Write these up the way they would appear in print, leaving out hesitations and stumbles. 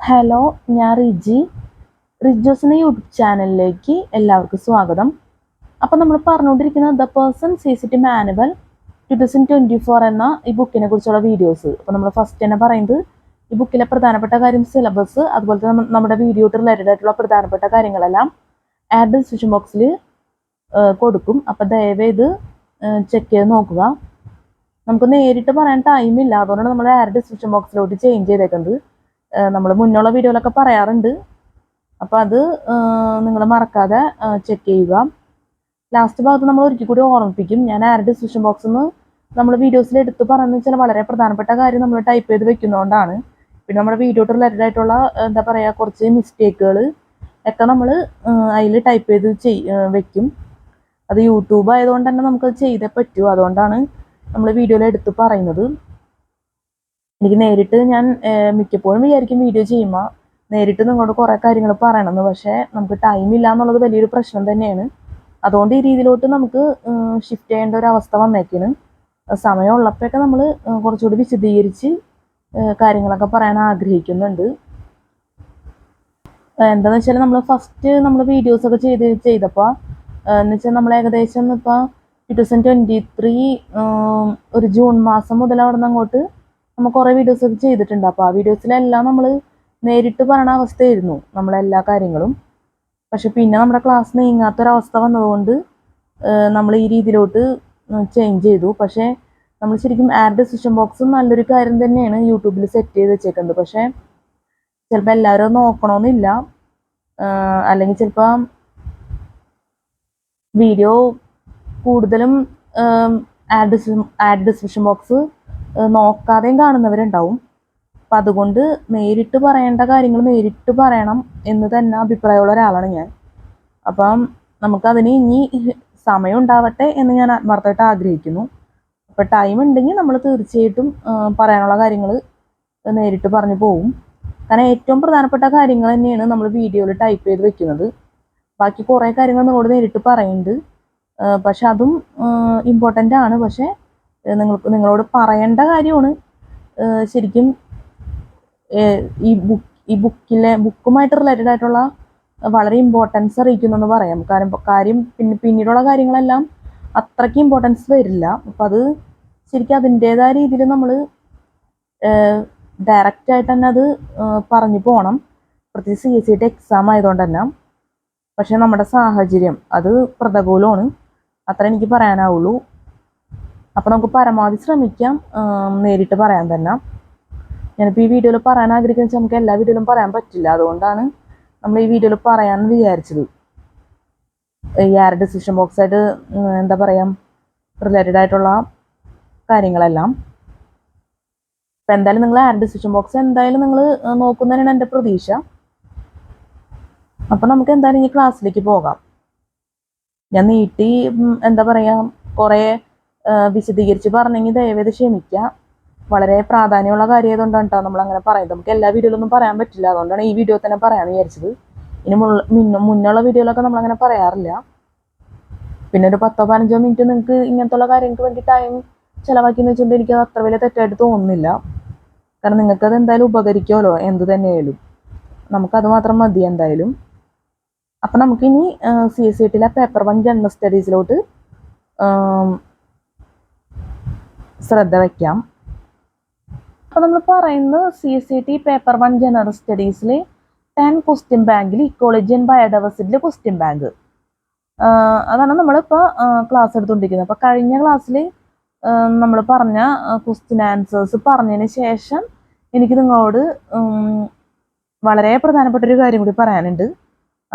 Hello, ഞാൻ റിജോസിൻ്റെ YouTube ചാനലിലേക്ക് എല്ലാവർക്കും സ്വാഗതം. അപ്പോൾ നമ്മൾ പറഞ്ഞുകൊണ്ടിരിക്കുന്നത് ദ പേഴ്സൺ CCT മാനുവൽ 2024 എന്ന ഈ ബുക്കിനെ കുറിച്ചുള്ള വീഡിയോസ്. അപ്പോൾ നമ്മൾ ഫസ്റ്റ് തന്നെ പറയുന്നത് ഈ ബുക്കിലെ പ്രധാനപ്പെട്ട കാര്യം സിലബസ്, അതുപോലെ തന്നെ നമ്മുടെ വീഡിയോ റിലേറ്റഡ് ആയിട്ടുള്ള പ്രധാനപ്പെട്ട കാര്യങ്ങളെല്ലാം ആഡ് ഡിസ്ക്രിപ്ഷൻ ബോക്സിൽ കൊടുക്കും. അപ്പോൾ ദയവേത് ചെക്ക് ചെയ്ത് നോക്കുക. നമുക്ക് നേരിട്ട് പറയാൻ ടൈമില്ല, അതുകൊണ്ടാണ് നമ്മൾ ആഡ് ഡിസ്ക്രിപ്ഷൻ ബോക്സിലോട്ട് ചേഞ്ച് ചെയ്തേക്കുന്നത്. നമ്മൾ മുന്നുള്ള വീഡിയോയിലൊക്കെ പറയാറുണ്ട്, അപ്പോൾ അത് നിങ്ങൾ മറക്കാതെ ചെക്ക് ചെയ്യുക. ലാസ്റ്റ് ഭാഗത്ത് നമ്മൾ ഒരിക്കൽ കൂടി ഓർമ്മിപ്പിക്കും. ഞാൻ ആഡ് ഡിസ്ക്രിപ്ഷൻ ബോക്സിൽ നിന്ന് നമ്മൾ വീഡിയോസിൽ എടുത്ത് പറയുന്നത് വെച്ചാൽ വളരെ പ്രധാനപ്പെട്ട കാര്യം നമ്മൾ ടൈപ്പ് ചെയ്ത് വെക്കുന്നതുകൊണ്ടാണ്. പിന്നെ നമ്മുടെ വീഡിയോ റിലേറ്റഡ് ആയിട്ടുള്ള എന്താ പറയുക കുറച്ച് മിസ്റ്റേക്കുകൾ ഒക്കെ നമ്മൾ അതിൽ ടൈപ്പ് ചെയ്ത് വെക്കും. അത് യൂട്യൂബ് ആയതുകൊണ്ട് തന്നെ നമുക്കത് ചെയ്തേ പറ്റൂ, അതുകൊണ്ടാണ് നമ്മൾ വീഡിയോയിൽ എടുത്ത് പറയുന്നത്. എനിക്ക് നേരിട്ട് ഞാൻ മിക്കപ്പോഴും വിചാരിക്കും വീഡിയോ ചെയ്യുമ്പോൾ നേരിട്ട് നിങ്ങളോട് കുറേ കാര്യങ്ങൾ പറയണമെന്ന്, പക്ഷേ നമുക്ക് ടൈമില്ല എന്നുള്ളത് വലിയൊരു പ്രശ്നം തന്നെയാണ്. അതുകൊണ്ട് ഈ രീതിയിലോട്ട് നമുക്ക് ഷിഫ്റ്റ് ചെയ്യേണ്ട ഒരു അവസ്ഥ വന്നേക്കാണ്. സമയമുള്ളപ്പോഴൊക്കെ നമ്മൾ കുറച്ചുകൂടി വിശദീകരിച്ച് കാര്യങ്ങളൊക്കെ പറയാൻ ആഗ്രഹിക്കുന്നുണ്ട്. എന്താണെന്ന് വെച്ചാൽ നമ്മൾ ഫസ്റ്റ് നമ്മൾ വീഡിയോസൊക്കെ ചെയ്തപ്പോൾ എന്ന് വെച്ചാൽ നമ്മൾ ഏകദേശം ഇപ്പോൾ 2023 ഒരു ജൂൺ മാസം മുതൽ അവിടെ നിന്ന് അങ്ങോട്ട് നമ്മൾ കുറേ വീഡിയോസൊക്കെ ചെയ്തിട്ടുണ്ട്. അപ്പോൾ ആ വീഡിയോസിലെല്ലാം നമ്മൾ നേരിട്ട് പറയണ അവസ്ഥയായിരുന്നു നമ്മളെല്ലാ കാര്യങ്ങളും. പക്ഷെ പിന്നെ നമ്മുടെ ക്ലാസ് നീങ്ങാത്തൊരവസ്ഥ വന്നതുകൊണ്ട് നമ്മൾ ഈ രീതിയിലോട്ട് ചേഞ്ച് ചെയ്തു. പക്ഷേ നമ്മൾ ശരിക്കും ആഡ് ഡിസ്ക്രിപ്ഷൻ ബോക്സ് നല്ലൊരു കാര്യം തന്നെയാണ് യൂട്യൂബിൽ സെറ്റ് ചെയ്ത് വെച്ചേക്കുന്നത്. പക്ഷേ ചിലപ്പോൾ എല്ലാവരും നോക്കണമെന്നില്ല, അല്ലെങ്കിൽ ചിലപ്പോൾ വീഡിയോ കൂടുതലും ആഡ് ഡിസ്ക്രിപ്ഷൻ ബോക്സ് നോക്കാതെയും കാണുന്നവരുണ്ടാവും. അപ്പം അതുകൊണ്ട് നേരിട്ട് പറയേണ്ട കാര്യങ്ങൾ നേരിട്ട് പറയണം എന്ന് തന്നെ അഭിപ്രായമുള്ള ഒരാളാണ് ഞാൻ. അപ്പം നമുക്കതിന് ഇനി സമയം ഉണ്ടാവട്ടെ എന്ന് ഞാൻ ആത്മാർത്ഥമായിട്ട് ആഗ്രഹിക്കുന്നു. അപ്പോൾ ടൈം ഉണ്ടെങ്കിൽ നമ്മൾ തീർച്ചയായിട്ടും പറയാനുള്ള കാര്യങ്ങൾ നേരിട്ട് പറഞ്ഞു പോകും. കാരണം ഏറ്റവും പ്രധാനപ്പെട്ട കാര്യങ്ങൾ തന്നെയാണ് നമ്മൾ വീഡിയോയിൽ ടൈപ്പ് ചെയ്ത് വെക്കുന്നത്. ബാക്കി കുറേ കാര്യങ്ങൾ നിങ്ങളോട് നേരിട്ട് പറയുന്നുണ്ട്, പക്ഷെ അതും ഇമ്പോർട്ടൻ്റ് ആണ്. പക്ഷേ നിങ്ങളോട് പറയേണ്ട കാര്യമാണ് ശരിക്കും ഈ ബുക്കുമായിട്ട് റിലേറ്റഡ് ആയിട്ടുള്ള വളരെ ഇമ്പോർട്ടൻസ് അറിയിക്കുന്നെന്ന് പറയാം. കാര്യം പിന്നീടുള്ള കാര്യങ്ങളെല്ലാം അത്രയ്ക്ക് ഇമ്പോർട്ടൻസ് വരില്ല. അപ്പം അത് ശരിക്കും അതിൻ്റേതായ രീതിയിൽ നമ്മൾ ഡയറക്റ്റായിട്ട് തന്നെ അത് പറഞ്ഞു പോകണം, പ്രത്യേകിച്ച് CCT എക്സാം ആയതുകൊണ്ട് തന്നെ. പക്ഷെ നമ്മുടെ സാഹചര്യം അത് പ്രതികൂലമാണ്, അത്ര എനിക്ക് പറയാനാവുള്ളൂ. അപ്പോൾ നമുക്ക് പരമാവധി ശ്രമിക്കാം നേരിട്ട് പറയാൻ തന്നെ. ഞാനിപ്പോൾ ഈ വീഡിയോയിൽ പറയാൻ ആഗ്രഹിക്കുന്നത് വെച്ചാൽ നമുക്ക് എല്ലാ വീഡിയോയിലും പറയാൻ പറ്റില്ല, അതുകൊണ്ടാണ് നമ്മൾ ഈ വീഡിയോയിൽ പറയാമെന്ന് വിചാരിച്ചത്. ഈ ആഡ് ഡിസ്ക്രിപ്ഷൻ ബോക്സായിട്ട് എന്താ പറയുക റിലേറ്റഡ് ആയിട്ടുള്ള കാര്യങ്ങളെല്ലാം. അപ്പം എന്തായാലും നിങ്ങൾ ആഡ് ഡിസ്ക്രിപ്ഷൻ ബോക്സ് എന്തായാലും നിങ്ങൾ നോക്കുന്നതിനാണ് എൻ്റെ പ്രതീക്ഷ. അപ്പം നമുക്ക് എന്തായാലും ഈ ക്ലാസ്സിലേക്ക് പോകാം. ഞാൻ നീട്ടി എന്താ പറയുക കുറേ വിശദീകരിച്ച് പറഞ്ഞെങ്കിൽ ദയവേത് ക്ഷമിക്കുക. വളരെ പ്രാധാന്യമുള്ള കാര്യമായതുകൊണ്ടാണ് കേട്ടോ നമ്മളങ്ങനെ പറയുന്നത്. നമുക്ക് എല്ലാ വീഡിയോയിലൊന്നും പറയാൻ പറ്റില്ല, അതുകൊണ്ടാണ് ഈ വീഡിയോ തന്നെ പറയാമെന്ന് വിചാരിച്ചത്. ഇനി മുന്നുള്ള വീഡിയോയിലൊക്കെ നമ്മളങ്ങനെ പറയാറില്ല. പിന്നെ ഒരു 10-15 മിനിറ്റ് നിങ്ങൾക്ക് ഇങ്ങനത്തുള്ള കാര്യങ്ങൾക്ക് വേണ്ടി ടൈം ചിലവാക്കിയെന്ന് വെച്ചിട്ടുണ്ടെങ്കിൽ എനിക്കത് അത്ര വലിയ തെറ്റായിട്ട് തോന്നുന്നില്ല. കാരണം നിങ്ങൾക്കത് എന്തായാലും ഉപകരിക്കുമല്ലോ, എന്ത് തന്നെയായാലും നമുക്കത് മാത്രം മതി എന്തായാലും. അപ്പം നമുക്കിനി CCTയിലെ പേപ്പർ 1 ജനറൽ സ്റ്റഡീസിലോട്ട് ശ്രദ്ധ വയ്ക്കാം. അപ്പോൾ നമ്മൾ പറയുന്നത് CCT പേപ്പർ 1 ജനറൽ സ്റ്റഡീസിൽ 10 ക്വസ്റ്റ്യൻ ബാങ്കിൽ ഇക്കോളജി ആൻഡ് ബയോഡൈവേഴ്സിറ്റിയിലെ ക്വസ്റ്റ്യൻ ബാങ്ക് അതാണ് നമ്മളിപ്പോൾ ക്ലാസ് എടുത്തുകൊണ്ടിരിക്കുന്നത്. അപ്പോൾ കഴിഞ്ഞ ക്ലാസ്സിൽ നമ്മൾ പറഞ്ഞ ക്വസ്റ്റ്യൻ ആൻസേഴ്സ് പറഞ്ഞതിന് ശേഷം എനിക്ക് നിങ്ങളോട് വളരെ പ്രധാനപ്പെട്ടൊരു കാര്യം കൂടി പറയാനുണ്ട്.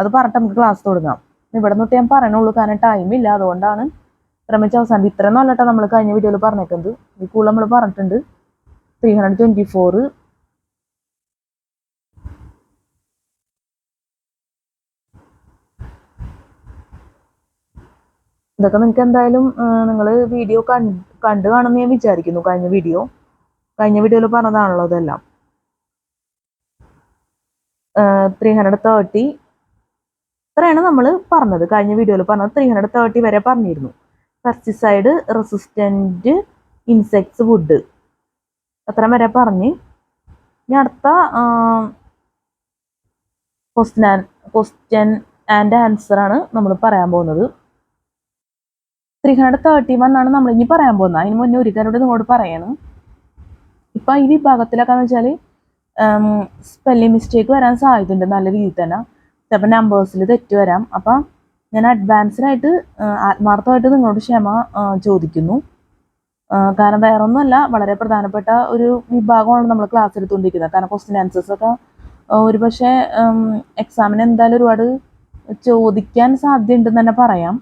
അത് പറഞ്ഞിട്ട് നമുക്ക് ക്ലാസ് തുടങ്ങാം. ഇവിടെ നിന്നിട്ട് ഞാൻ പറയണുള്ളൂ, കാരണം ടൈമില്ല, അതുകൊണ്ടാണ് ശ്രമിച്ച അവസാനം. ഇത്രയൊന്നും അല്ലട്ടോ നമ്മൾ കഴിഞ്ഞ വീഡിയോയിൽ പറഞ്ഞേക്കുന്നത്, ഈ കൂടുതൽ നമ്മൾ പറഞ്ഞിട്ടുണ്ട്. 324 ഇതൊക്കെ നിങ്ങൾക്ക് എന്തായാലും നിങ്ങൾ വീഡിയോ കണ്ടു കാണുമെന്ന് ഞാൻ വിചാരിക്കുന്നു. കഴിഞ്ഞ വീഡിയോയിൽ പറഞ്ഞതാണല്ലോ ഇതെല്ലാം. 330 ഇത്രയാണ് നമ്മൾ പറഞ്ഞത്. കഴിഞ്ഞ വീഡിയോയിൽ പറഞ്ഞത് 330 വരെ പറഞ്ഞിരുന്നു. പെസ്റ്റിസൈഡ് റെസിസ്റ്റൻറ്റ് ഇൻസെക്ട്സ് വുഡ് അത്ര വരെ പറഞ്ഞ്. ഇനി അടുത്ത ക്വസ്റ്റ്യൻ ആൻഡ് ആൻസർ ആണ് നമ്മൾ പറയാൻ പോകുന്നത്. 331 ആണ് നമ്മൾ ഇനി പറയാൻ പോകുന്നത്. അതിന് മുന്നേ ഒരു കാര്യം നിങ്ങളോട് പറയണം. ഇപ്പം ഈ വിഭാഗത്തിലൊക്കെ എന്ന് വെച്ചാൽ സ്പെല്ലിംഗ് മിസ്റ്റേക്ക് വരാൻ സാധ്യതയുണ്ട് നല്ല രീതിയിൽ തന്നെ. ചിലപ്പോൾ നമ്പേഴ്സിൽ തെറ്റ് വരാം. അപ്പം ഞാൻ അഡ്വാൻസ്ഡായിട്ട് ആത്മാർത്ഥമായിട്ട് നിങ്ങളോട് ക്ഷമ ചോദിക്കുന്നു. കാരണം വേറെ ഒന്നുമല്ല, വളരെ പ്രധാനപ്പെട്ട ഒരു വിഭാഗമാണ് നമ്മൾ ക്ലാസ് എടുത്തുകൊണ്ടിരിക്കുന്നത്. കാരണം ക്വസ്റ്റ്യൻ ആൻസേഴ്സൊക്കെ ഒരു പക്ഷേ എക്സാമിന് എന്തായാലും ഒരുപാട് ചോദിക്കാൻ സാധ്യതയുണ്ടെന്ന് തന്നെ പറയാം.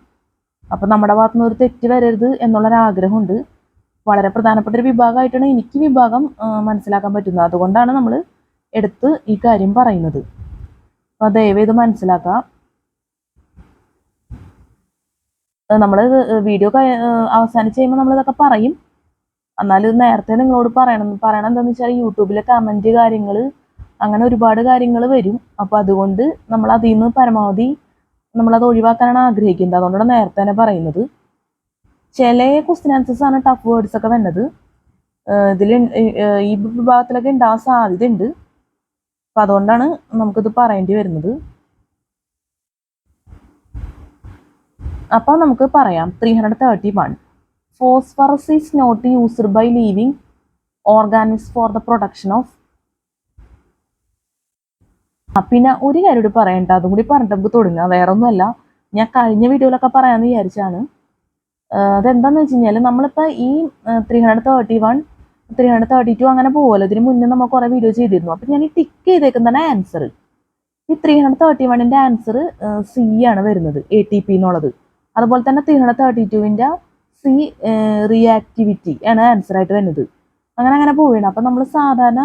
അപ്പം നമ്മുടെ ഭാഗത്തുനിന്ന് ഒരു തെറ്റ് വരരുത് എന്നുള്ളൊരാഗ്രഹമുണ്ട്. വളരെ പ്രധാനപ്പെട്ട ഒരു വിഭാഗമായിട്ടാണ് എനിക്ക് വിഭാഗം മനസ്സിലാക്കാൻ പറ്റുന്നത്. അതുകൊണ്ടാണ് നമ്മൾ എടുത്ത് ഈ കാര്യം പറയുന്നത്. അപ്പോൾ ദയവ് ഇത് മനസ്സിലാക്കാം. നമ്മൾ വീഡിയോ അവസാനിച്ച് കഴിയുമ്പോൾ നമ്മളിതൊക്കെ പറയും. എന്നാലും ഇത് നേരത്തെ നിങ്ങളോട് പറയണം എന്താണെന്ന് വെച്ചാൽ യൂട്യൂബിലെ കമൻറ്റ് കാര്യങ്ങൾ അങ്ങനെ ഒരുപാട് കാര്യങ്ങൾ വരും. അപ്പോൾ അതുകൊണ്ട് നമ്മൾ അതിൽ നിന്ന് പരമാവധി നമ്മളത് ഒഴിവാക്കാനാണ് ആഗ്രഹിക്കുന്നത്. അതുകൊണ്ടാണ് നേരത്തെ തന്നെ പറയുന്നത്. ചില ക്വസ്റ്റ്യൻ ആൻസേഴ്സ് ആണ് ടഫ് വേർഡ്സ് ഒക്കെ വരുന്നത്. ഇതിൽ ഈ വിഭാഗത്തിലൊക്കെ ഉണ്ടാവാൻ സാധ്യതയുണ്ട്. അപ്പം അതുകൊണ്ടാണ് നമുക്കിത് പറയേണ്ടി വരുന്നത്. അപ്പോൾ നമുക്ക് പറയാം. 331 phosphorus is not used by living organics for the production of. പിന്നെ ഒരു കാര്യം കൂടി പറയണ്ട, അതും കൂടി പറഞ്ഞിട്ട് നമുക്ക് തുടങ്ങാം. വേറെ ഒന്നുമല്ല, ഞാൻ കഴിഞ്ഞ വീഡിയോയിലൊക്കെ പറയാമെന്ന് വിചാരിച്ചാണ്. അതെന്താണെന്ന് വെച്ച് കഴിഞ്ഞാൽ നമ്മളിപ്പോൾ ഈ 331 332 അങ്ങനെ പോകുമല്ലോ. ഇതിന് മുന്നേ നമ്മൾ കുറേ വീഡിയോ ചെയ്തിരുന്നു. അപ്പം ഞാൻ ഈ ടിക്ക് ചെയ്തേക്കുന്നതാണ് ആൻസർ. ഈ 331ൻ്റെ ആൻസർ സി ആണ് വരുന്നത്, ATP എന്നുള്ളത്. അതുപോലെ തന്നെ 332ൻ്റെ സി റിയാക്ടിവിറ്റി ആണ് ആൻസറായിട്ട് വരുന്നത്. അങ്ങനെ പോവുകയാണ്. അപ്പം നമ്മൾ സാധാരണ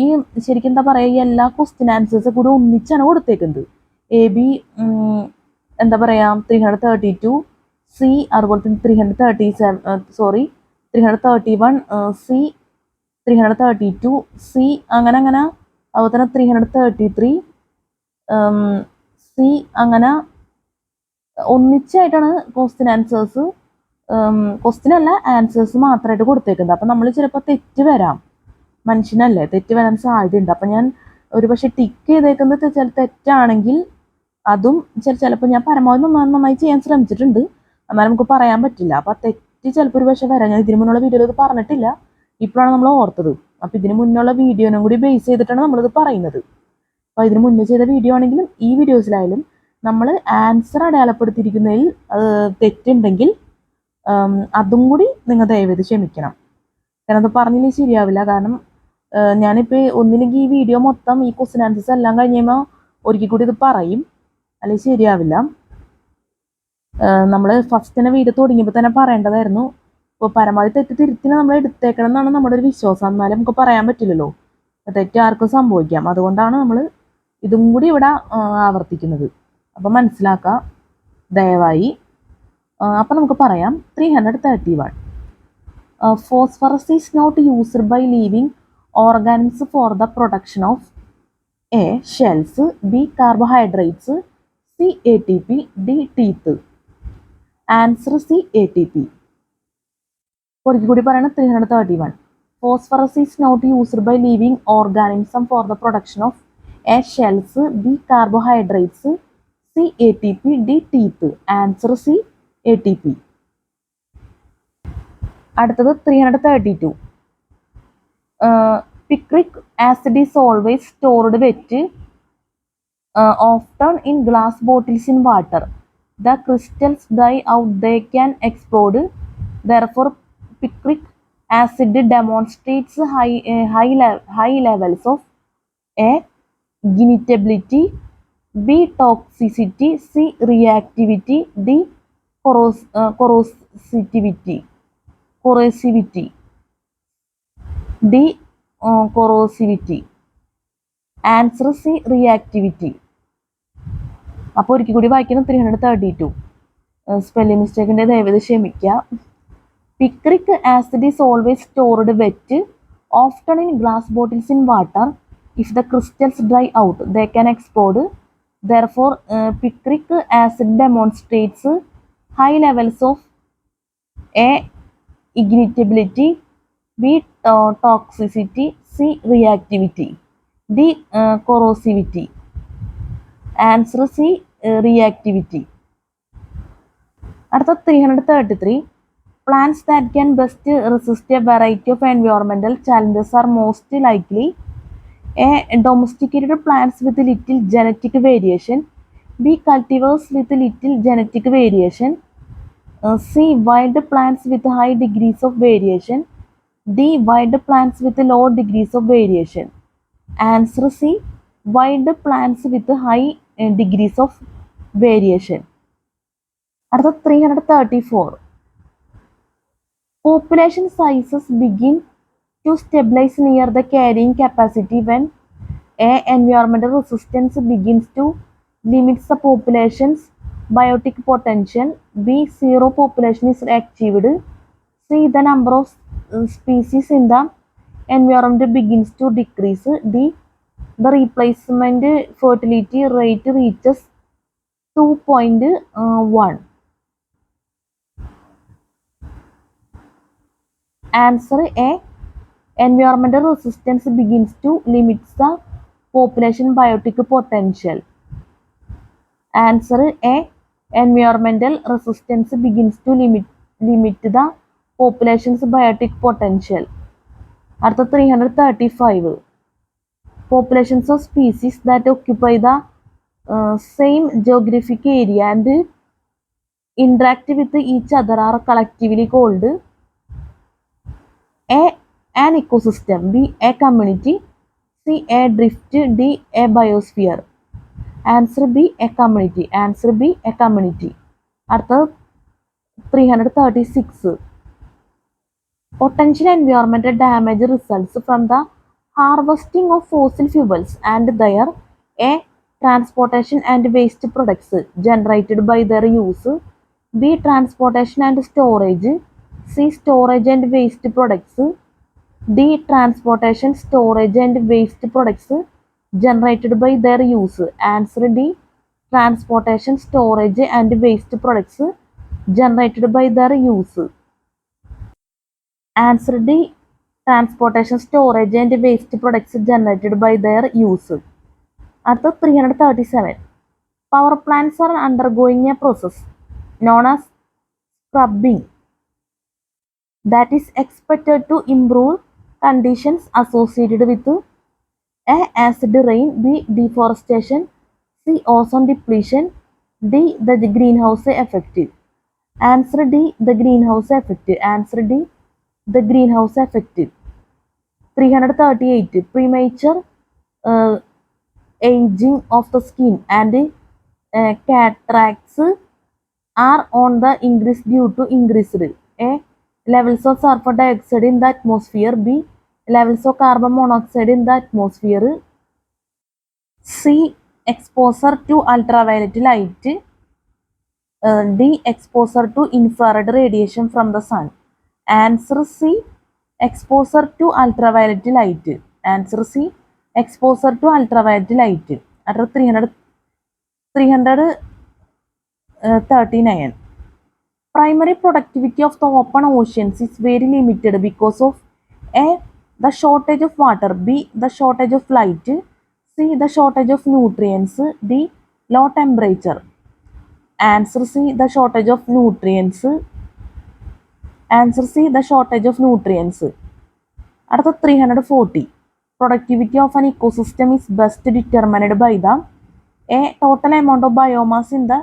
ഈ ശരിക്കും എന്താ പറയുക, ഈ എല്ലാ ക്വസ്റ്റ്യൻ ആൻസേഴ്സ് കൂടി ഒന്നിച്ചാണ് കൊടുത്തേക്കുന്നത്. AB എന്താ പറയുക 332 സി, അതുപോലെ തന്നെ 331 സി, 332 സി, അങ്ങനെ അതുപോലെ തന്നെ 333 സി, അങ്ങനെ ഒന്നിച്ചായിട്ടാണ് ക്വസ്റ്റ്യൻ ആൻസേഴ്സ് ക്വസ്റ്റ്യൻ അല്ല ആൻസേഴ്സ് മാത്രമായിട്ട് കൊടുത്തേക്കുന്നത്. അപ്പം നമ്മൾ ചിലപ്പോൾ തെറ്റ് വരാം, മനുഷ്യനല്ലേ, തെറ്റ് വരാൻ സാധ്യതയുണ്ട്. അപ്പം ഞാൻ ഒരു പക്ഷേ ടിക്ക് ചെയ്തേക്കുന്നത് തെറ്റാണെങ്കിൽ അതും ചിലപ്പോൾ ഞാൻ പരമാവധി നന്നായി ചെയ്യാൻ ശ്രമിച്ചിട്ടുണ്ട്. എന്നാലും നമുക്ക് പറയാൻ പറ്റില്ല. അപ്പം ആ തെറ്റ് ചിലപ്പോൾ ഒരു പക്ഷേ വരാം. ഞാൻ ഇതിന് മുന്നുള്ള വീഡിയോയിൽ ഇത് പറഞ്ഞിട്ടില്ല, ഇപ്പോഴാണ് നമ്മൾ ഓർത്തത്. അപ്പം ഇതിന് മുന്നുള്ള വീഡിയോനും കൂടി ബേസ് ചെയ്തിട്ടാണ് നമ്മളിത് പറയുന്നത്. അപ്പോൾ ഇതിന് മുന്നേ ചെയ്ത വീഡിയോ ആണെങ്കിലും ഈ വീഡിയോസിലായാലും നമ്മൾ ആൻസർ അടയാളപ്പെടുത്തിയിരിക്കുന്നതിൽ തെറ്റുണ്ടെങ്കിൽ അതും കൂടി നിങ്ങൾ ദയവേത് ക്ഷമിക്കണം. കാരണം അത് പറഞ്ഞില്ലെങ്കിൽ ശരിയാവില്ല. കാരണം ഞാനിപ്പോൾ ഒന്നില്ലെങ്കിൽ ഈ വീഡിയോ മൊത്തം ഈ ക്വസ്റ്റ്യൻ ആൻസേഴ്സ് എല്ലാം കഴിഞ്ഞ് കഴിയുമ്പോൾ ഒരിക്കൽ കൂടി ഇത് പറയും, അല്ലെങ്കിൽ ശരിയാവില്ല. നമ്മൾ ഫസ്റ്റ് തന്നെ വീഡിയോ തുടങ്ങിയപ്പോൾ തന്നെ പറയേണ്ടതായിരുന്നു. ഇപ്പോൾ പരമാവധി തെറ്റ് തിരുത്തിന് നമ്മൾ എടുത്തേക്കണം എന്നാണ് നമ്മുടെ ഒരു വിശ്വാസം. എന്നാലും നമുക്ക് പറയാൻ പറ്റില്ലല്ലോ, തെറ്റ് ആർക്കും സംഭവിക്കാം. അതുകൊണ്ടാണ് നമ്മൾ ഇതും കൂടി ഇവിടെ ആവർത്തിക്കുന്നത്. അപ്പം മനസ്സിലാക്കുക ദയവായി. അപ്പം നമുക്ക് പറയാം 331 phosphorus is not used by living organics for the production of A shells, B carbohydrates, C ATP, D teeth. Answer C ATP. ഒരിക്കൽ കൂടി പറയണം. 331 phosphorus is not used by living organism for the production of A shells, B carbohydrates, C ATP, D teeth. Answer C ATP. അടുത്തത് 332 picric acid is always stored wet, often in glass bottles in water. The crystals dry out, they can explode. Therefore, picric acid demonstrates high levels of A ignitability, B toxicity, C reactivity, D corrosivity. D corrosivity. Answer C reactivity. അപ്പോൾ ഒരിക്കൽ കൂടി വായിക്കണം. 332 spelling മിസ്റ്റേക്കിൻ്റെ ദയവേത് ക്ഷമിക്കുക. Picric acid is always stored wet, often in glass bottles in water. If the crystals dry out, they can explode. Therefore, picric acid demonstrates high levels of A ignitability, B toxicity, C reactivity, D corrosivity. Answer C, reactivity. അടുത്ത 333. Plants that can best resist a variety of environmental challenges are most likely A. Domesticated plants with little genetic variation. B. Cultivars with little genetic variation. C. Wild plants with high degrees of variation. D. Wild plants with low degrees of variation. Answer C. Wild plants with high degrees of variation. അടുത്ത 334. Population sizes begin to stabilize near the carrying capacity when A. Environmental resistance begins to limit the population's biotic potential. B. Zero population is achieved. C. The number of species in the environment begins to decrease. D. The replacement fertility rate reaches 2.1. Answer A. Environmental resistance begins to limit the population biotic potential. Answer A. Environmental resistance begins to limit the population's biotic potential. അടുത്ത 335. Populations of species that occupy the same geographic area and interact with each other are collectively called A. An ecosystem. B. A community. C. A drift. D. A biosphere. Answer B. A community. Answer B. A community. അടുത്ത 336. Potential environmental damage results from the harvesting of fossil fuels and their A. Transportation and waste products generated by their use. B. Transportation and storage. C. Storage and waste products. D. Transportation, storage and waste products generated by their use. Answer D. Transportation, storage and waste products generated by their use. Answer D. Transportation, storage and waste products generated by their use. അടുത്ത 337. Power plants are undergoing a process known as scrubbing that is expected to improve conditions associated with A. Acid rain. B. Deforestation. C. Ozone depletion. D. The greenhouse effect. Answer D. The greenhouse effect. Answer D. The greenhouse effect. 338. Premature aging of the skin and cataracts are on the increase due to increased A. Levels of sulfur dioxide in the atmosphere. B. Levels of carbon monoxide in the atmosphere. C. Exposure to ultraviolet light. D. Exposure to infrared radiation from the sun. Answer C. Exposure to ultraviolet light. Answer C. Exposure to ultraviolet light. At 339. Primary productivity of the open oceans is very limited because of A. The shortage of water. B. The shortage of light. C. The shortage of nutrients. D. Low temperature. Answer C. The shortage of nutrients. Answer C. The shortage of nutrients. അടുത്ത 340. Productivity of an ecosystem is best determined by the A. Total amount of biomass in the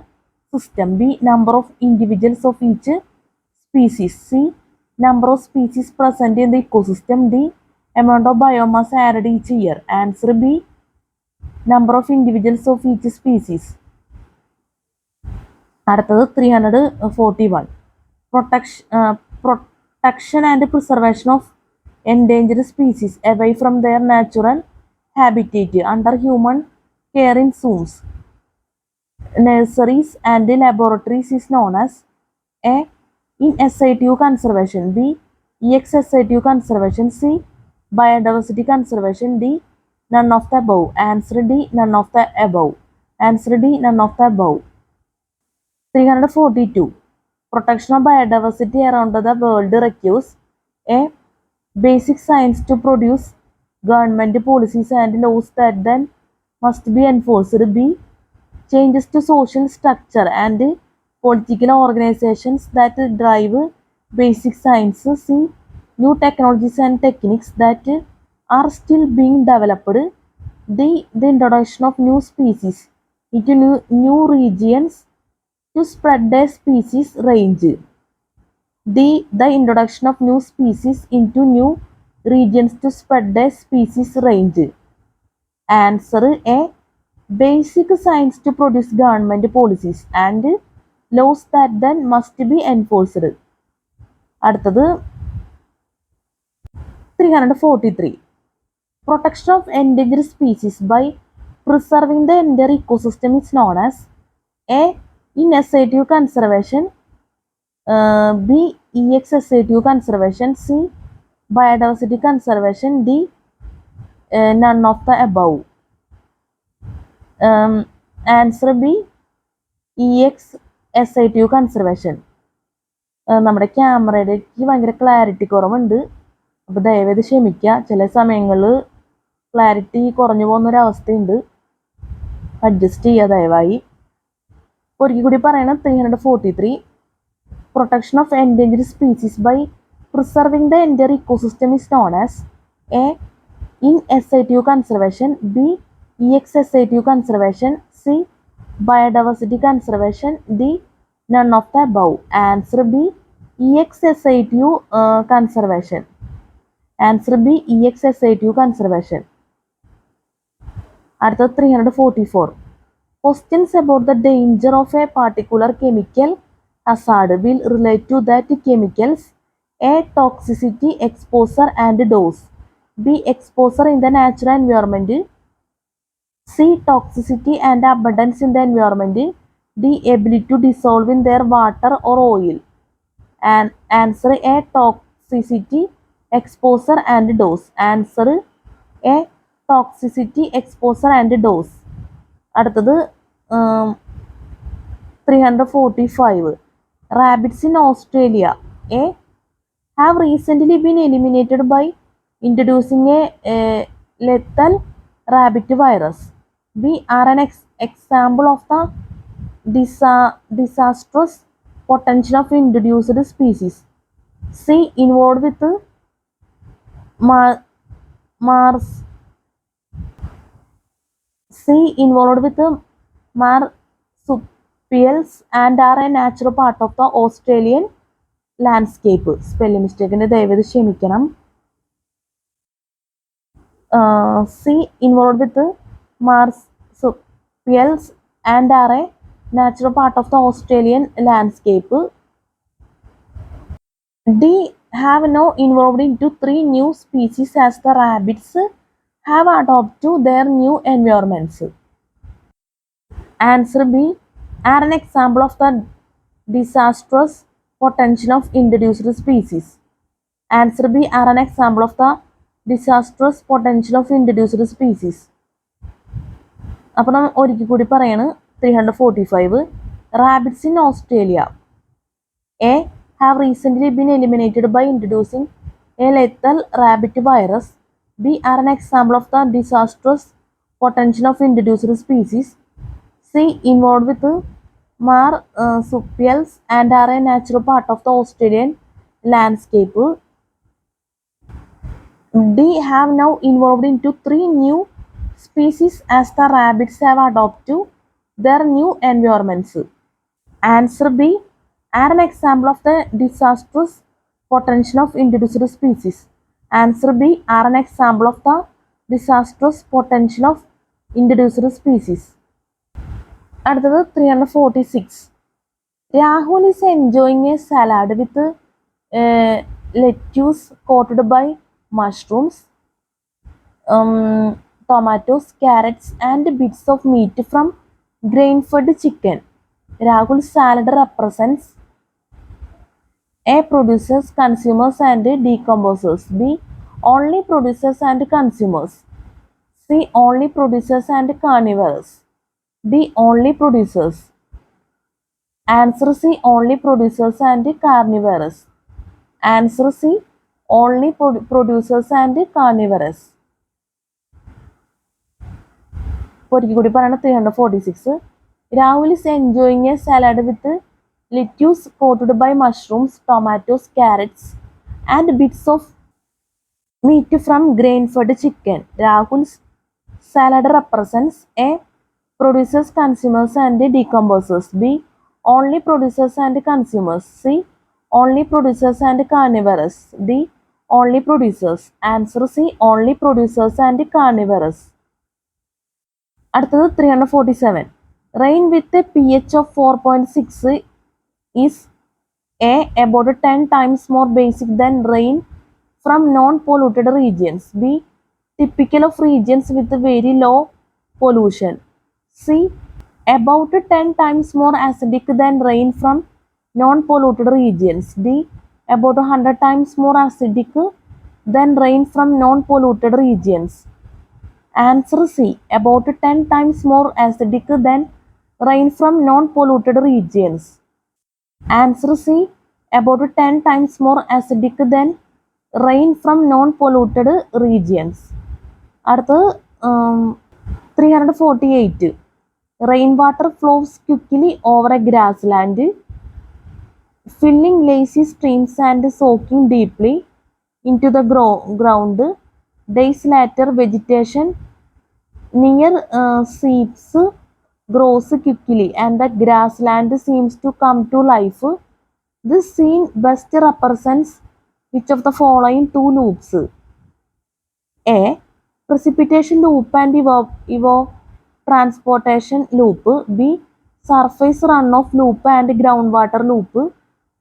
system. B. Number of individuals of each species. C. Number of species present in the ecosystem. D. Amount of biomass added each year. Answer B. Number of individuals of each species. അടുത്തത് 341. Protection and preservation of endangered species away from their natural habitat under human care in zoos, nurseries and laboratories is known as A. In situ conservation. B. Ex situ conservation. C. Biodiversity conservation. D. None of the above. Answer D. None of the above. Answer D. None of the above. 342. Protection of biodiversity around the world requires A. Basic science to produce government policies and laws that then must be enforced. B. changes to social structure and political organizations that drive basic science. C. New technologies and techniques that are still being developed. D. The introduction of new species into new regions to spread their species range. D. The introduction of new species into new regions to spread their species range. Answer A. Basic science to produce government policies and laws that then must be enforced. അടുത്തത് 343. Protection of endangered species by preserving the entire ecosystem is known as A. In situ conservation, B. ex situ conservation, C. Biodiversity conservation, D. None of the above. Answer B. ex situ conservation. നമ്മുടെ ക്യാമറയിലേക്ക് ഭയങ്കര clarity കുറവുണ്ട്, അപ്പോൾ ദയവേത് ക്ഷമിക്കുക. ചില സമയങ്ങളിൽ clarity കുറഞ്ഞു പോകുന്നൊരവസ്ഥയുണ്ട്, adjust ചെയ്യുക ദയവായി. ഒരിക്കൽ കൂടി പറയണം. 343. Protection of endangered species by preserving the entire ecosystem is known as A. In situ conservation, B. ex situ conservation, C. Biodiversity conservation, D. None of the above. Answer B. ex situ conservation. Answer B. ex situ conservation. അടുത്ത 344. Questions about the danger of a particular chemical hazard will relate to that chemicals. A. Toxicity, exposure and dose. B. Exposure in the natural environment. C. Toxicity and abundance in the environment. D. Ability to dissolve in their water or oil. And answer A. Toxicity, exposure and dose. Answer A. Toxicity, exposure and dose. അടുത്തത് 345. Rabbits in Australia A. have recently been eliminated by introducing a lethal rabbit virus. B. are an example of the disastrous potential of introduced species. C. involved with marsupials and are a natural part of the Australian landscape. Spelling mistake ദയവേത് ക്ഷമിക്കണം. C. involved with marsupials and are a natural part of the Australian landscape. D. have now involved into 3 new species as the rabbits have adopted to their new environments. Answer B. are an example of the disastrous potential of introduced species. Answer B. are an example of the disastrous potential of introduced species. അപ്പോൾ നമ്മൾ ഒരിക്കൽ കൂടി പറയാണ്. 345. Rabbits in Australia A. have recently been eliminated by introducing a lethal rabbit virus. B. are an example of the disastrous potential of introduced species. C. involved with marsupials and are a natural part of the Australian landscape. D. have now involved into 3 new species as the rabbits have adopted to their new environments. Answer B. are an example of the disastrous potential of introduced species. Answer B. are an example of the disastrous potential of introduced species. അടുത്തത് 346. Rahul is enjoying a salad with lettuce coated by mushrooms, tomatoes, carrots and bits of meat from grain-fed chicken. Rahul's salad represents A. producers, consumers and decomposers. B. only producers and consumers. C. only producers and carnivores. D. only producers. Answer C. only producers and carnivores. Answer C. only producers and carnivores. ഒരിക്കൽ കൂടി പറയണം. 346. Rahul is enjoying a salad with lettuce coated by mushrooms, tomatoes, carrots, and bits of meat from grain-fed chicken. Rahul's salad represents A. Producers, consumers, and decomposers. B. Only producers and consumers. C. Only producers and carnivorous. D. Only producers. Answer C. Only producers and carnivorous. അടുത്തത് 347. Rain with a pH of 4.6 is A. About 10 times more basic than rain from non-polluted regions. B. Typical of regions with very low pollution. C. About 10 times more acidic than rain from non-polluted regions. D. About 100 times more acidic than rain from non-polluted regions. Answer C. About 10 times more acidic than rain from non-polluted regions. Answer C. About 10 times more acidic than rain from non-polluted regions. അടുത്തത് 348. Rainwater flows quickly over a grassland, filling lazy streams and soaking deeply into the ground. Days later, vegetation near seeps grows quickly and the grassland seems to come to life. This scene best represents which of the following two loops? A. Precipitation loop and transportation loop. B. Surface runoff loop and groundwater loop.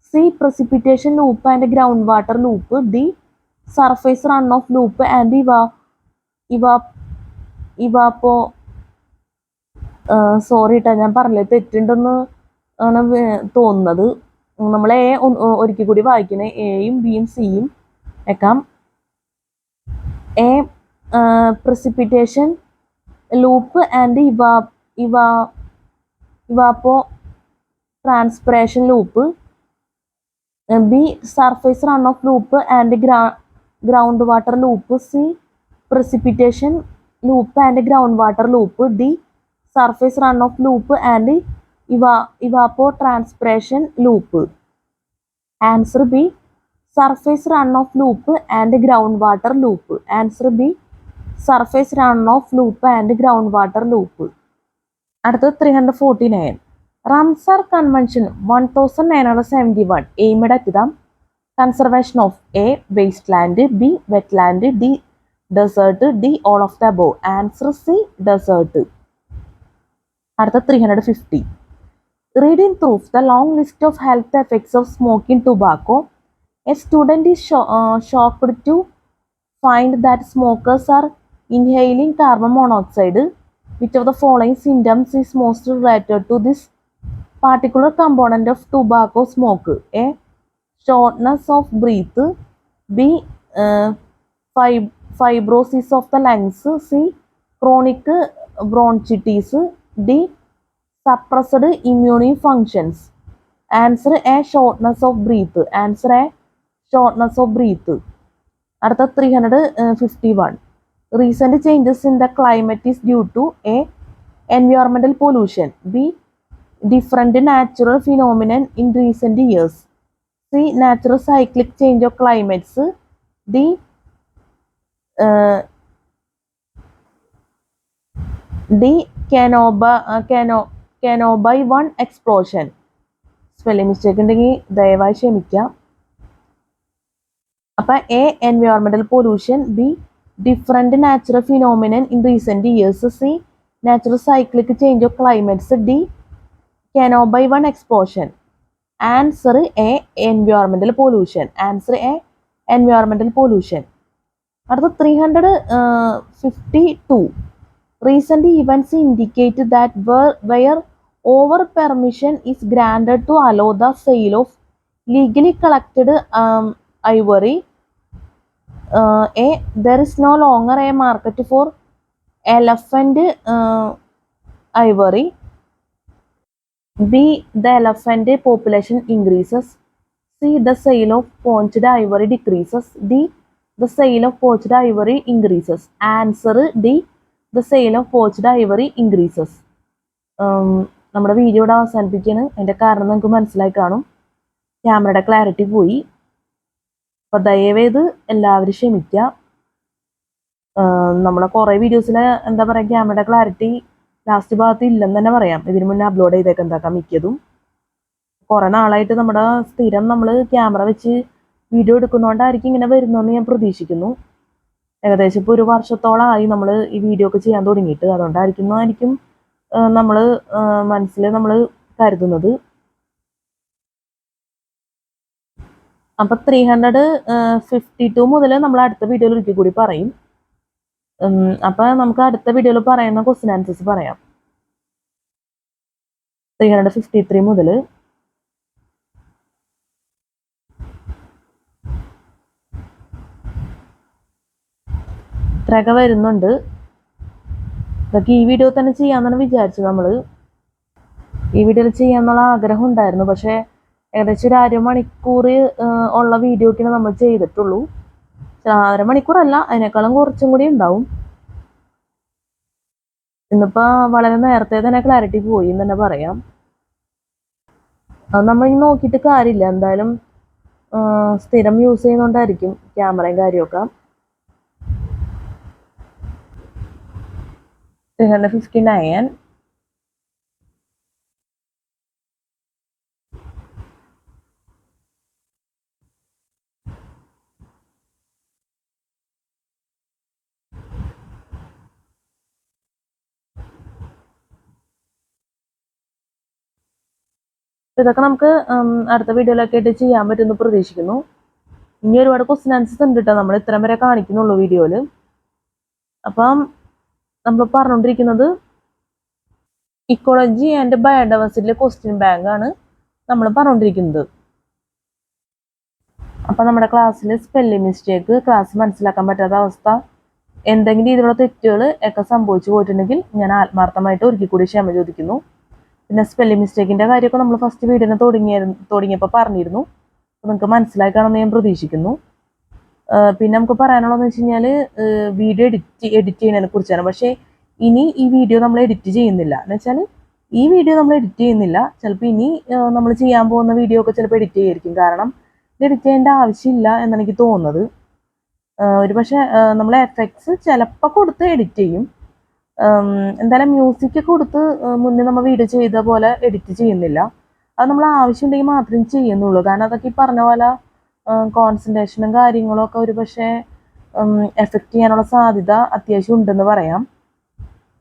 C. Precipitation loop and groundwater loop. D. Surface runoff loop and evapo sorry കേട്ടോ, ഞാൻ പറഞ്ഞത് തെറ്റുണ്ടെന്ന് ആണ് തോന്നുന്നത്. നമ്മൾ A ഒരിക്കൽ കൂടി വായിക്കണേ. എയും ബിയും സിയും വെക്കാം. A precipitation loop and evapo transpiration loop. B. Surface runoff loop and groundwater loop. C. Precipitation loop and groundwater loop. D. Surface runoff loop and evapotranspiration loop. Answer B. Surface runoff loop and groundwater loop. Answer B. Surface runoff loop and groundwater loop. അടുത്തത് 349. Ramsar Convention 1971 aimed at the conservation of A. Wasteland, B. Wetland, D. Desert, D. All of the above. Answer C. Desert. അടുത്ത 350. Reading through the long list of health effects of smoking tobacco, a student is shocked to find that smokers are inhaling carbon monoxide. Which of the following symptoms is most related to this particular component of tobacco smoke? A. Shortness of breath. B. Fibrosis of the lungs. C. Chronic bronchitis. D. Suppressed immune functions. Answer A. Shortness of breath. Answer A. Shortness of breath. അടുത്ത 351. Recent changes in the climate is due to A. Environmental pollution. B. Different natural phenomenon in recent years. C. Natural cyclic change of climates. D. Canopy 1 explosion. Spelling mistake ഉണ്ടെങ്കിൽ ദയവായി ക്ഷമിക്കാം. അപ്പം A. Environmental pollution. B. Different natural phenomenon in recent years. C. Natural cyclic change of climates. D. Canopy 1 explosion. Answer A. Environmental pollution. Answer A. Environmental pollution. അടുത്ത 352. Recent events indicate that where over permission is granted to allow the sale of legally collected ivory, A. There is no longer a market for elephant ivory. B. The elephant population increases. C. The sale of poached ivory decreases. D. The sale of poached ivory increases. Answer D. The sale of poached ivory increases. നമ്മുടെ video ഇവിടെ അവസാനിപ്പിക്കുകയാണ്. അതിൻ്റെ കാരണം നിങ്ങൾക്ക് മനസ്സിലായി കാണും. ക്യാമറയുടെ clarity പോയി. അപ്പോൾ ദയവേത് എല്ലാവരും ക്ഷമിക്കുക. നമ്മളെ കുറേ വീഡിയോസിൽ എന്താ പറയുക, ക്യാമറയുടെ ക്ലാരിറ്റി ലാസ്റ്റ് ഭാഗത്ത് ഇല്ലെന്ന് തന്നെ പറയാം. ഇതിന് മുന്നേ അപ്ലോഡ് ചെയ്തേക്കെന്താക്കാം മിക്കതും. കുറേ നാളായിട്ട് നമ്മുടെ സ്ഥിരം നമ്മൾ ക്യാമറ വെച്ച് വീഡിയോ എടുക്കുന്നതുകൊണ്ടായിരിക്കും ഇങ്ങനെ വരുന്നതെന്ന് ഞാൻ പ്രതീക്ഷിക്കുന്നു. ഏകദേശം ഇപ്പോൾ 1 വർഷത്തോളമായി നമ്മൾ ഈ വീഡിയോ ഒക്കെ ചെയ്യാൻ തുടങ്ങിയിട്ട്. അതുകൊണ്ടായിരിക്കും നമ്മൾ മനസ്സിൽ നമ്മൾ കരുതുന്നത്. അപ്പം 352 മുതൽ നമ്മൾ അടുത്ത വീഡിയോയിൽ ഒരിക്കൽ കൂടി പറയും. അപ്പം നമുക്ക് അടുത്ത വീഡിയോയിൽ പറയുന്ന ക്വസ്റ്റ്യൻ ആൻസേഴ്സ് പറയാം. 353 മുതൽ ഇത്രയൊക്കെ വരുന്നുണ്ട്. ഇതൊക്കെ ഈ വീഡിയോ തന്നെ ചെയ്യാമെന്നാണ് വിചാരിച്ചത്. നമ്മൾ ഈ വീഡിയോയിൽ ചെയ്യാമെന്നുള്ള ആഗ്രഹം ഉണ്ടായിരുന്നു. പക്ഷേ ഏകദേശം ഒരു അരമണിക്കൂർ ഉള്ള വീഡിയോക്കാണ് നമ്മൾ ചെയ്തിട്ടുള്ളൂ. അരമണിക്കൂറല്ല, അതിനേക്കാളും കുറച്ചും കൂടി ഉണ്ടാവും. ഇന്നിപ്പോൾ വളരെ നേരത്തെ തന്നെ ക്ലാരിറ്റി പോയി എന്ന് തന്നെ പറയാം. അത് നമ്മൾ ഇനി നോക്കിയിട്ട് കാര്യമില്ല. എന്തായാലും സ്ഥിരം യൂസ് ചെയ്യുന്നതുകൊണ്ടായിരിക്കും ക്യാമറയും കാര്യമൊക്കെ. 359. ഇതൊക്കെ നമുക്ക് അടുത്ത വീഡിയോയിലൊക്കെ ആയിട്ട് ചെയ്യാൻ പറ്റുമെന്ന് പ്രതീക്ഷിക്കുന്നു. ഇനി ഒരുപാട് ക്വസ്റ്റ്യൻ ആൻസേഴ്സ് ഉണ്ട് കേട്ടോ. നമ്മൾ ഇത്രയും വരെ കാണിക്കുന്നുള്ളൂ വീഡിയോയിൽ. അപ്പം നമ്മൾ പറഞ്ഞുകൊണ്ടിരിക്കുന്നത് ഇക്കോളജി ആൻഡ് ബയോഡൈവേഴ്സിറ്റിയിലെ ക്വസ്റ്റ്യൻ ബാങ്ക് ആണ് നമ്മൾ പറഞ്ഞുകൊണ്ടിരിക്കുന്നത്. അപ്പം നമ്മുടെ ക്ലാസ്സിൽ സ്പെല്ലിംഗ് മിസ്റ്റേക്ക്, ക്ലാസ് മനസ്സിലാക്കാൻ പറ്റാത്ത അവസ്ഥ, എന്തെങ്കിലും രീതിയിലുള്ള തെറ്റുകൾ ഒക്കെ സംഭവിച്ചു പോയിട്ടുണ്ടെങ്കിൽ ഞാൻ ആത്മാർത്ഥമായിട്ട് ഒരിക്കൽ കൂടി ക്ഷമ ചോദിക്കുന്നു. പിന്നെ സ്പെല്ലിംഗ് മിസ്റ്റേക്കിൻ്റെ കാര്യമൊക്കെ നമ്മൾ ഫസ്റ്റ് വീഡിയോനെ തുടങ്ങിയപ്പോൾ പറഞ്ഞിരുന്നു. അപ്പോൾ നിങ്ങൾക്ക് മനസ്സിലായി കാണുമെന്ന് ഞാൻ പ്രതീക്ഷിക്കുന്നു. പിന്നെ നമുക്ക് പറയാനുള്ളതെന്ന് വെച്ച് കഴിഞ്ഞാൽ വീഡിയോ എഡിറ്റ് ചെയ്യുന്നതിനെ കുറിച്ചാണ്. പക്ഷേ ഇനി ഈ വീഡിയോ നമ്മൾ എഡിറ്റ് ചെയ്യുന്നില്ല. എന്ന് വെച്ചാൽ ഈ വീഡിയോ നമ്മൾ എഡിറ്റ് ചെയ്യുന്നില്ല. ചിലപ്പോൾ ഇനി നമ്മൾ ചെയ്യാൻ പോകുന്ന വീഡിയോ ഒക്കെ ചിലപ്പോൾ എഡിറ്റ് ചെയ്യായിരിക്കും. കാരണം ഇത് എഡിറ്റ് ചെയ്യേണ്ട ആവശ്യമില്ല എന്നാണ് എനിക്ക് തോന്നുന്നത്. ഒരു പക്ഷേ നമ്മൾ എഫക്ട്സ് ചിലപ്പോൾ കൊടുത്ത് എഡിറ്റ് ചെയ്യും. എന്തായാലും മ്യൂസിക് കൊടുത്ത് മുന്നേ നമ്മൾ വീഡിയോ ചെയ്ത പോലെ എഡിറ്റ് ചെയ്യുന്നില്ല. അത് നമ്മൾ ആവശ്യമുണ്ടെങ്കിൽ മാത്രമേ ചെയ്യുന്നുള്ളൂ. കാരണം അതൊക്കെ ഈ പറഞ്ഞ പോലെ കോൺസെൻട്രേഷനും കാര്യങ്ങളും ഒക്കെ ഒരു പക്ഷേ എഫക്റ്റ് ചെയ്യാനുള്ള സാധ്യത അത്യാവശ്യം ഉണ്ടെന്ന് പറയാം.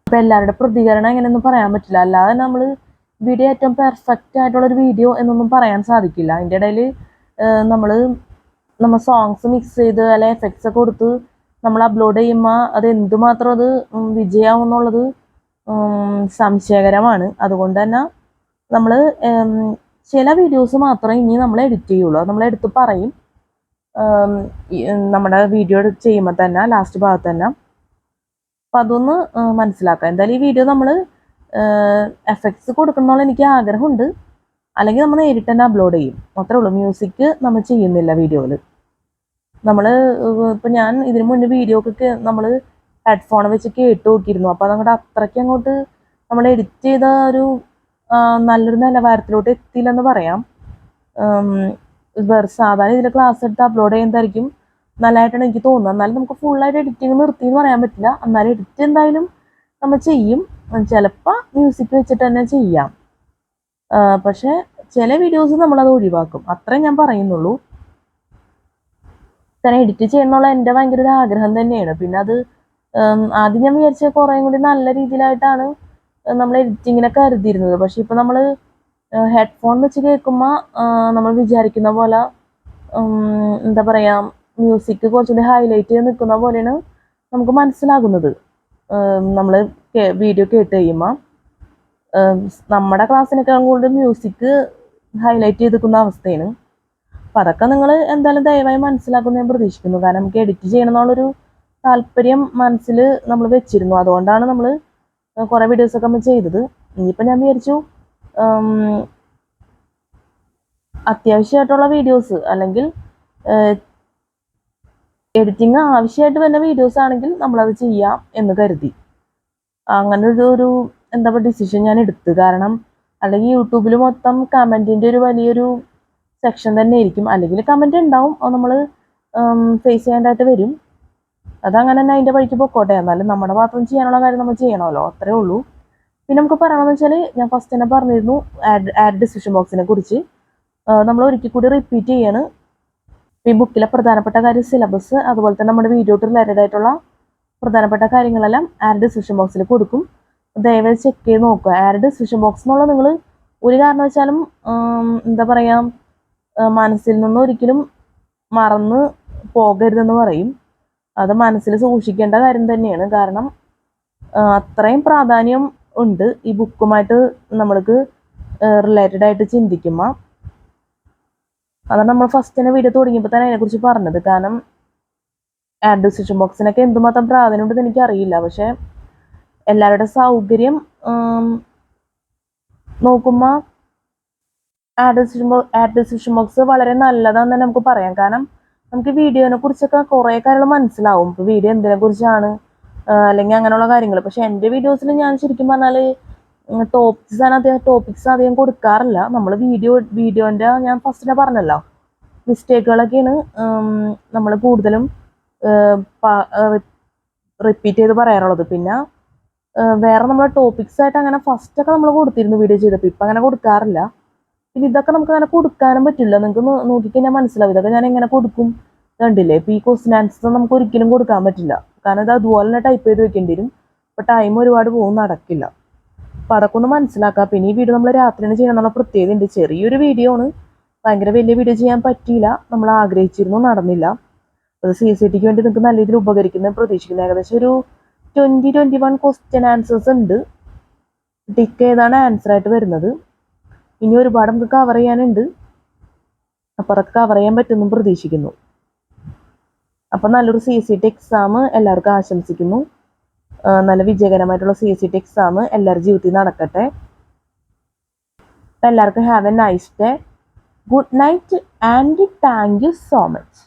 അപ്പോൾ എല്ലാവരുടെ പ്രതികരണം എങ്ങനെയൊന്നും പറയാൻ പറ്റില്ല. അല്ലാതെ നമ്മൾ വീഡിയോ ഏറ്റവും പെർഫെക്റ്റ് ആയിട്ടുള്ളൊരു വീഡിയോ എന്നൊന്നും പറയാൻ സാധിക്കില്ല. അതിൻ്റെ ഇടയിൽ നമ്മൾ സോങ്സ് മിക്സ് ചെയ്ത് അല്ലെ എഫക്ട്സ് ഒക്കെ കൊടുത്ത് നമ്മൾ അപ്ലോഡ് ചെയ്യുമ്പോൾ അത് എന്തുമാത്രം അത് വിജയമാവും എന്നുള്ളത് സംശയകരമാണ്. അതുകൊണ്ട് തന്നെ നമ്മൾ ചില വീഡിയോസ് മാത്രമേ ഇനി നമ്മൾ എഡിറ്റ് ചെയ്യുള്ളൂ. അത് നമ്മൾ എടുത്ത് പറയും നമ്മുടെ വീഡിയോ ചെയ്യുമ്പോൾ തന്നെ ലാസ്റ്റ് ഭാഗത്ത് തന്നെ. അപ്പം അതൊന്ന് മനസ്സിലാക്കാം. എന്തായാലും ഈ വീഡിയോ നമ്മൾ എഫക്ട്സ് കൊടുക്കണമെന്നുള്ള എനിക്ക് ആഗ്രഹമുണ്ട്. അല്ലെങ്കിൽ നമ്മൾ നേരിട്ട് തന്നെ അപ്ലോഡ് ചെയ്യും, മാത്രമേ ഉള്ളൂ. മ്യൂസിക് നമ്മൾ ചെയ്യുന്നില്ല വീഡിയോയിൽ. നമ്മൾ ഇപ്പം ഞാൻ ഇതിന് മുന്നേ വീഡിയോ ഒക്കെ നമ്മൾ ഹെഡ്ഫോൺ വെച്ച് കേട്ട് നോക്കിയിരുന്നു. അപ്പോൾ അതങ്ങോട്ട് അത്രയ്ക്ക് അങ്ങോട്ട് നമ്മൾ എഡിറ്റ് ചെയ്ത ഒരു നല്ലൊരു നിലവാരത്തിലോട്ട് എത്തിയില്ലെന്ന് പറയാം. സാധാരണ ഇതിൽ ക്ലാസ് എടുത്ത് അപ്ലോഡ് ചെയ്യുന്നതായിരിക്കും നല്ലതായിട്ടാണ് എനിക്ക് തോന്നുന്നത്. എന്നാലും നമുക്ക് ഫുള്ളായിട്ട് എഡിറ്റിങ് നിർത്തിയെന്ന് പറയാൻ പറ്റില്ല. എന്നാലും എഡിറ്റ് എന്തായാലും നമ്മൾ ചെയ്യും. ചിലപ്പോൾ മ്യൂസിക് വെച്ചിട്ട് തന്നെ ചെയ്യാം. പക്ഷേ ചില വീഡിയോസ് നമ്മളത് ഒഴിവാക്കും, അത്രേ ഞാൻ പറയുന്നുള്ളൂ. കാരണം എഡിറ്റ് ചെയ്യുന്നുള്ള എൻ്റെ ഭയങ്കര ഒരു ആഗ്രഹം തന്നെയാണ്. പിന്നെ അത് ആദ്യം ഞാൻ വിചാരിച്ച കുറേ കൂടി നല്ല രീതിയിലായിട്ടാണ് നമ്മൾ എഡിറ്റിങ്ങിനെ കരുതിയിരുന്നത്. പക്ഷെ ഇപ്പം നമ്മൾ ഹെഡ്ഫോൺ വെച്ച് കേൾക്കുമ്പോൾ നമ്മൾ വിചാരിക്കുന്ന പോലെ എന്താ പറയുക, മ്യൂസിക് കുറച്ചുകൂടി ഹൈലൈറ്റ് ചെയ്ത് നിൽക്കുന്ന പോലെയാണ് നമുക്ക് മനസ്സിലാകുന്നത്. നമ്മൾ വീഡിയോ കേട്ട് കഴിയുമ്പോൾ നമ്മുടെ ക്ലാസ്സിനേക്കാൾ കൂടുതൽ മ്യൂസിക് ഹൈലൈറ്റ് ചെയ്ത് നിൽക്കുന്ന അവസ്ഥയാണ്. അപ്പം അതൊക്കെ നിങ്ങൾ എന്തായാലും ദയവായി മനസ്സിലാക്കുമെന്ന് ഞാൻ പ്രതീക്ഷിക്കുന്നു. കാരണം നമുക്ക് എഡിറ്റ് ചെയ്യണം എന്നുള്ളൊരു താല്പര്യം മനസ്സിൽ നമ്മൾ വെച്ചിരുന്നു. അതുകൊണ്ടാണ് നമ്മൾ കുറേ വീഡിയോസൊക്കെ നമ്മൾ ചെയ്തത്. ഇനിയിപ്പോൾ ഞാൻ വിചാരിച്ചു അത്യാവശ്യമായിട്ടുള്ള വീഡിയോസ് അല്ലെങ്കിൽ എഡിറ്റിങ് ആവശ്യമായിട്ട് വരുന്ന വീഡിയോസ് ആണെങ്കിൽ നമ്മളത് ചെയ്യാം എന്ന് കരുതി. അങ്ങനെ ഒരു എന്താ പറയുക ഡിസിഷൻ ഞാൻ എടുത്തു. കാരണം അല്ലെങ്കിൽ യൂട്യൂബിൽ മൊത്തം കമൻറ്റിൻ്റെ ഒരു വലിയൊരു സെക്ഷൻ തന്നെ ആയിരിക്കും. അല്ലെങ്കിൽ കമൻറ്റ് ഉണ്ടാവും, അത് നമ്മൾ ഫേസ് ചെയ്യേണ്ടതായിട്ട് വരും. അതങ്ങനെ തന്നെ അതിൻ്റെ വഴിക്ക് പൊക്കോട്ടെ. എന്നാലും നമ്മുടെ ഭാഗത്തുനിന്ന് ചെയ്യാനുള്ള കാര്യം നമ്മൾ ചെയ്യണമല്ലോ, അത്രേ ഉള്ളൂ. പിന്നെ നമുക്ക് പറയണമെന്ന് വെച്ചാൽ, ഞാൻ ഫസ്റ്റ് തന്നെ പറഞ്ഞിരുന്നു ആഡ് ഡിസ്ക്രിപ്ഷൻ ബോക്സിനെ കുറിച്ച്. നമ്മൾ ഒരിക്കൽ കൂടി റിപ്പീറ്റ് ചെയ്യാണ്. ഈ ബുക്കിലെ പ്രധാനപ്പെട്ട കാര്യം സിലബസ്, അതുപോലെ തന്നെ നമ്മുടെ വീഡിയോ റിലേറ്റഡ് ആയിട്ടുള്ള പ്രധാനപ്പെട്ട കാര്യങ്ങളെല്ലാം ആഡ് ഡിസ്ക്രിപ്ഷൻ ബോക്സിൽ കൊടുക്കും. ദയവായി ചെക്ക് ചെയ്ത് നോക്കുക. ആഡ് ഡിസ്ക്രിപ്ഷൻ ബോക്സ് എന്നുള്ള നിങ്ങൾ ഒരു കാരണവശാലും എന്താ പറയുക, മനസ്സിൽ നിന്ന് ഒരിക്കലും മറന്ന് പോകരുതെന്ന് പറയും. അത് മനസ്സിൽ സൂക്ഷിക്കേണ്ട കാര്യം തന്നെയാണ്. കാരണം അത്രയും പ്രാധാന്യം ഉണ്ട് ഈ ബുക്കുമായിട്ട് നമ്മൾക്ക് റിലേറ്റഡ് ആയിട്ട് ചിന്തിക്കുമ്പോൾ. അതാണ് നമ്മൾ ഫസ്റ്റ് തന്നെ വീഡിയോ തുടങ്ങിയപ്പോൾ തന്നെ അതിനെക്കുറിച്ച് പറഞ്ഞത്. കാരണം ആഡ് ഡിസ്ക്രിപ്ഷൻ ബോക്സിനൊക്കെ എന്തുമാത്രം പ്രാധാന്യം ഉണ്ടെന്ന് എനിക്കറിയില്ല. പക്ഷേ എല്ലാവരുടെ സൗകര്യം നോക്കുമ്പോൾ ആഡ് ഡിസ്ക്രിപ്ഷൻ ബോക്സ് വളരെ നല്ലതാണെന്ന് തന്നെ നമുക്ക് പറയാം. കാരണം നമുക്ക് വീഡിയോനെ കുറിച്ചൊക്കെ കുറേ കാര്യങ്ങൾ മനസ്സിലാവും. ഇപ്പോൾ വീഡിയോ എന്തിനെ കുറിച്ചാണ് അല്ലെങ്കിൽ അങ്ങനെയുള്ള കാര്യങ്ങൾ. പക്ഷെ എൻ്റെ വീഡിയോസിൽ ഞാൻ ശരിക്കും പറഞ്ഞാൽ ടോപ്പിക്സ് അധികം കൊടുക്കാറില്ല. നമ്മൾ വീഡിയോൻ്റെ ഞാൻ ഫസ്റ്റിനെ പറഞ്ഞല്ലോ, മിസ്റ്റേക്കുകളൊക്കെയാണ് നമ്മൾ കൂടുതലും റിപ്പീറ്റ് ചെയ്ത് പറയാറുള്ളത്. പിന്നെ വേറെ നമ്മൾ ടോപ്പിക്സ് ആയിട്ട് അങ്ങനെ ഫസ്റ്റൊക്കെ നമ്മൾ കൊടുത്തിരുന്നു വീഡിയോ ചെയ്തപ്പോൾ. ഇപ്പം അങ്ങനെ കൊടുക്കാറില്ല. പിന്നെ ഇതൊക്കെ നമുക്ക് അങ്ങനെ കൊടുക്കാനും പറ്റില്ല. നിങ്ങൾക്ക് നോക്കിക്കഴിഞ്ഞാൽ മനസ്സിലാവും ഇതൊക്കെ ഞാൻ എങ്ങനെ കൊടുക്കും. കണ്ടില്ലേ, ഇപ്പോൾ ഈ ക്വസ്റ്റ്യൻ ആൻസർ നമുക്ക് ഒരിക്കലും കൊടുക്കാൻ പറ്റില്ല. കാരണം ഇത് അതുപോലെ തന്നെ ടൈപ്പ് ചെയ്ത് വെക്കേണ്ടി വരും. അപ്പോൾ ടൈം ഒരുപാട് പോകും, നടക്കില്ല. അപ്പോൾ അതൊക്കെ ഒന്ന് മനസ്സിലാക്കാം. പിന്നെ ഈ വീഡിയോ നമ്മൾ രാത്രിയാണ് ചെയ്യണം എന്നുള്ള പ്രത്യേകത ഉണ്ട്. ചെറിയൊരു വീഡിയോ ആണ്, ഭയങ്കര വലിയ വീഡിയോ ചെയ്യാൻ പറ്റിയില്ല. നമ്മൾ ആഗ്രഹിച്ചിരുന്നു, നടന്നില്ല. അത് CCTക്ക് വേണ്ടി നിങ്ങൾക്ക് നല്ല രീതിയിൽ ഉപകരിക്കുന്നത് പ്രതീക്ഷിക്കുന്നു. ഏകദേശം ഒരു 21 ക്വസ്റ്റ്യൻ ആൻസേഴ്സ് ഉണ്ട്. ടിക്ക് ഏതാണ് ആൻസർ ആയിട്ട് വരുന്നത്. ഇനി ഒരുപാട് നമുക്ക് കവർ ചെയ്യാനുണ്ട്. അപ്പോൾ അതൊക്കെ കവർ ചെയ്യാൻ പറ്റുമെന്നും പ്രതീക്ഷിക്കുന്നു. അപ്പോൾ നല്ലൊരു CCT എക്സാം എല്ലാവർക്കും ആശംസിക്കുന്നു. നല്ല വിജയകരമായിട്ടുള്ള CCT എക്സാം എല്ലാവരുടെ ജീവിതത്തിൽ നടക്കട്ടെ. അപ്പോൾ എല്ലാവർക്കും have A nice day. Good night and thank you so much.